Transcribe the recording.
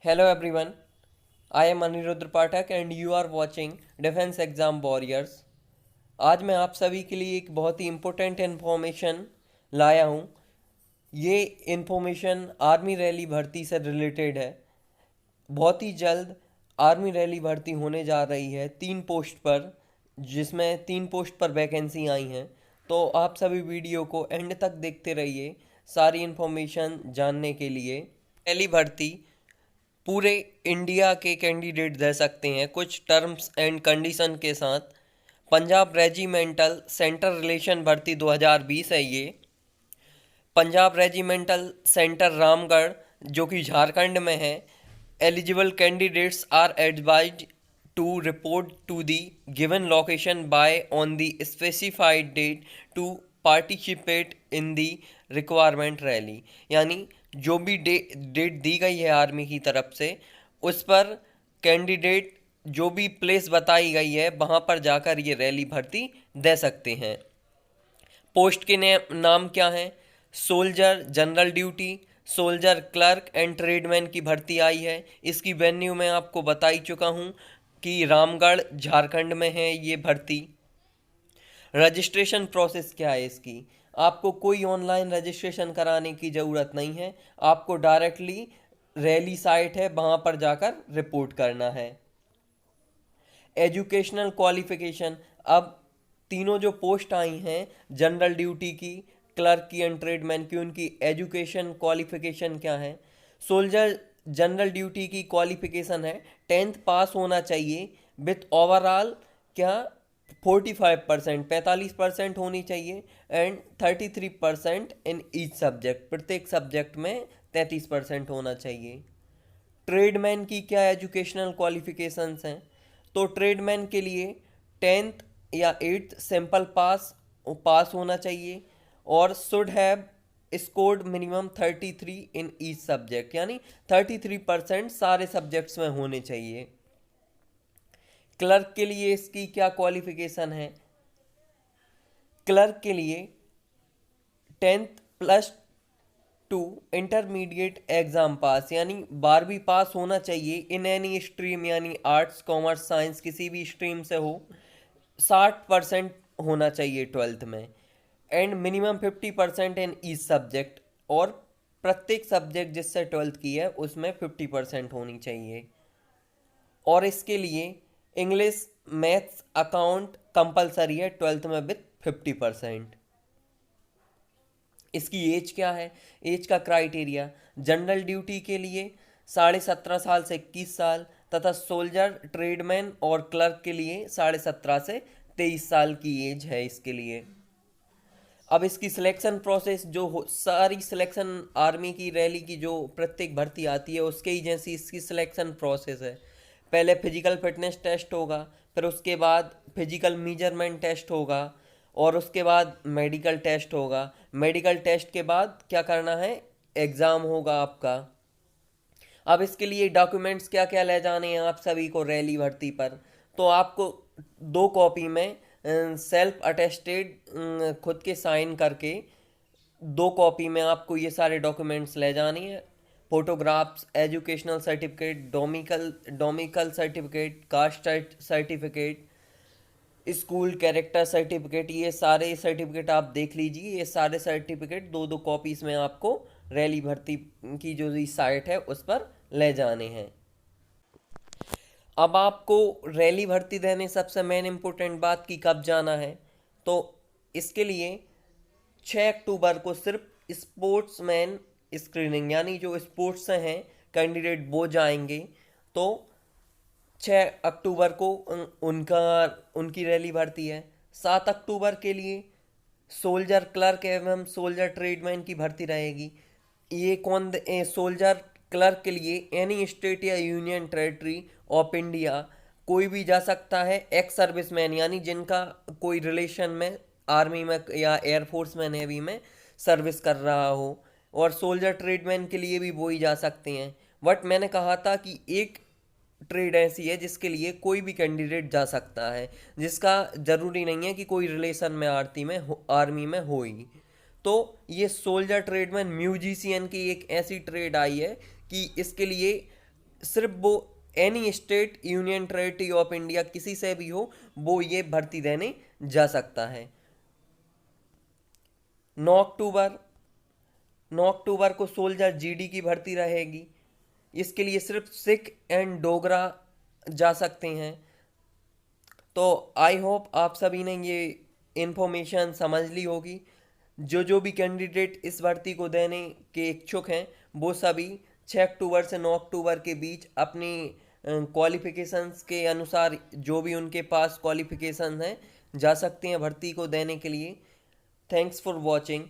Hello everyone, I am Anirudh Pathak and you are watching Defense Exam Warriors। आज मैं आप सभी के लिए एक बहुत ही इम्पोर्टेंट इन्फॉर्मेशन लाया हूँ। ये इन्फॉर्मेशन आर्मी रैली भर्ती से रिलेटेड है। बहुत ही जल्द आर्मी रैली भर्ती होने जा रही है 3 पोस्ट पर, जिसमें 3 पोस्ट पर वैकेंसी आई हैं। तो आप सभी वीडियो को एंड तक देखते रहिए सारी इन्फॉर्मेशन जानने के लिए। रैली भर्ती पूरे इंडिया के कैंडिडेट दे सकते हैं कुछ टर्म्स एंड कंडीशन के साथ। पंजाब रेजिमेंटल सेंटर रिलेशन भर्ती 2020 है ये। पंजाब रेजिमेंटल सेंटर रामगढ़ जो कि झारखंड में है। Eligible candidates are advised to report to the given location by on the specified date to participate in the requirement rally. यानी जो भी डेट दी गई है आर्मी की तरफ से, उस पर कैंडिडेट जो भी प्लेस बताई गई है वहाँ पर जाकर ये रैली भर्ती दे सकते हैं। पोस्ट के नाम क्या हैं? Soldier general duty, soldier clerk and tradesman की भर्ती आई है। इसकी वेन्यू मैं आपको बता ही चुका हूँ कि रामगढ़ झारखंड में है ये भर्ती। रजिस्ट्रेशन प्रोसेस क्या है इसकी? आपको कोई ऑनलाइन रजिस्ट्रेशन कराने की ज़रूरत नहीं है, आपको डायरेक्टली रैली साइट है वहाँ पर जाकर रिपोर्ट करना है। एजुकेशनल क्वालिफिकेशन, अब तीनों जो पोस्ट आई हैं जनरल ड्यूटी की, क्लर्क की एंड ट्रेडमैन की, उनकी एजुकेशन क्वालिफिकेशन क्या है? सोल्जर जनरल ड्यूटी की क्वालिफिकेशन है 10th पास होना चाहिए विथ ओवरऑल क्या 45%, 45% होनी चाहिए एंड 33% इन ईच सब्जेक्ट, प्रत्येक सब्जेक्ट में 33% होना चाहिए। ट्रेडमैन की क्या एजुकेशनल क्वालिफिकेशंस हैं? तो ट्रेडमैन के लिए 10th या 8th सिंपल पास होना चाहिए और should have scored minimum 33 in each subject, यानी 33% सारे सब्जेक्ट्स में होने चाहिए। क्लर्क के लिए इसकी क्या क्वालिफिकेशन है? क्लर्क के लिए 10th+2 इंटरमीडिएट एग्जाम पास, यानी 12वीं पास होना चाहिए इन एनी स्ट्रीम, यानी आर्ट्स कॉमर्स साइंस किसी भी स्ट्रीम से हो। 60% होना चाहिए 12th में and minimum 50% in each subject, और प्रत्येक सब्जेक्ट जिससे 12th की है उसमें 50% होनी चाहिए। और इसके लिए इंग्लिश मैथ्स अकाउंट कंपलसरी है 12th में विथ 50%। इसकी एज क्या है? एज का क्राइटेरिया जनरल ड्यूटी के लिए 17.5 साल से 21 साल तथा सोल्जर ट्रेडमैन और क्लर्क के लिए 17.5 से 23 साल की एज है इसके लिए। अब इसकी सिलेक्शन प्रोसेस सारी सिलेक्शन आर्मी की रैली की जो प्रत्येक भर्ती आती है उसके ही जैसी इसकी सिलेक्शन प्रोसेस है। पहले फिजिकल फिटनेस टेस्ट होगा, फिर उसके बाद फिजिकल मीजरमेंट टेस्ट होगा और उसके बाद मेडिकल टेस्ट होगा। मेडिकल टेस्ट के बाद क्या करना है? एग्ज़ाम होगा आपका। अब इसके लिए डॉक्यूमेंट्स क्या क्या ले जाने हैं आप सभी को रैली भर्ती पर? तो आपको 2 कॉपी में सेल्फ अटेस्टेड खुद के साइन करके 2 कॉपी में आपको ये सारे डॉक्यूमेंट्स ले जानी है। Photographs, educational certificate, domicile certificate, caste certificate, school character certificate, ये सारे सर्टिफिकेट आप देख लीजिए। ये सारे सर्टिफिकेट 2 कॉपीज़ में आपको रैली भर्ती की जो साइट है उस पर ले जाने हैं। अब आपको रैली भर्ती देने सबसे मेन इम्पोर्टेंट बात की कब जाना है, तो इसके लिए 6 अक्टूबर को सिर्फ स्पोर्ट्समैन स्क्रीनिंग, यानी जो स्पोर्ट्स से हैं कैंडिडेट वो जाएंगे। तो 6 अक्टूबर को उनकी रैली भर्ती है। 7 अक्टूबर के लिए सोल्जर क्लर्क एवं सोल्जर ट्रेडमैन की भर्ती रहेगी। ये सोल्जर क्लर्क के लिए एनी स्टेट या यूनियन टेरेटरी ऑफ इंडिया कोई भी जा सकता है। एक्स सर्विसमैन, यानी जिनका कोई रिलेशन में आर्मी में या एयरफोर्स में नेवी में सर्विस कर रहा हो। और सोल्जर ट्रेडमैन के लिए भी वो ही जा सकते हैं। बट मैंने कहा था कि एक ट्रेड ऐसी है जिसके लिए कोई भी कैंडिडेट जा सकता है, जिसका ज़रूरी नहीं है कि कोई रिलेशन में आर्मी में हो ही। तो ये सोल्जर ट्रेडमैन म्यूजिशियन की एक ऐसी ट्रेड आई है कि इसके लिए सिर्फ वो any state union territory of India किसी से भी हो, वो ये भर्ती देने जा सकता है। 9 अक्टूबर 9 अक्टूबर को सोल्जर जीडी की भर्ती रहेगी। इसके लिए सिर्फ सिख एंड डोगरा जा सकते हैं। तो आई होप आप सभी ने ये इन्फॉर्मेशन समझ ली होगी। जो भी कैंडिडेट इस भर्ती को देने के इच्छुक हैं, वो सभी 6 अक्टूबर से 9 अक्टूबर के बीच अपनी क्वालिफिकेशंस के अनुसार जो भी उनके पास क्वालिफिकेशन हैं, जा सकते हैं भर्ती को देने के लिए। Thanks for watching.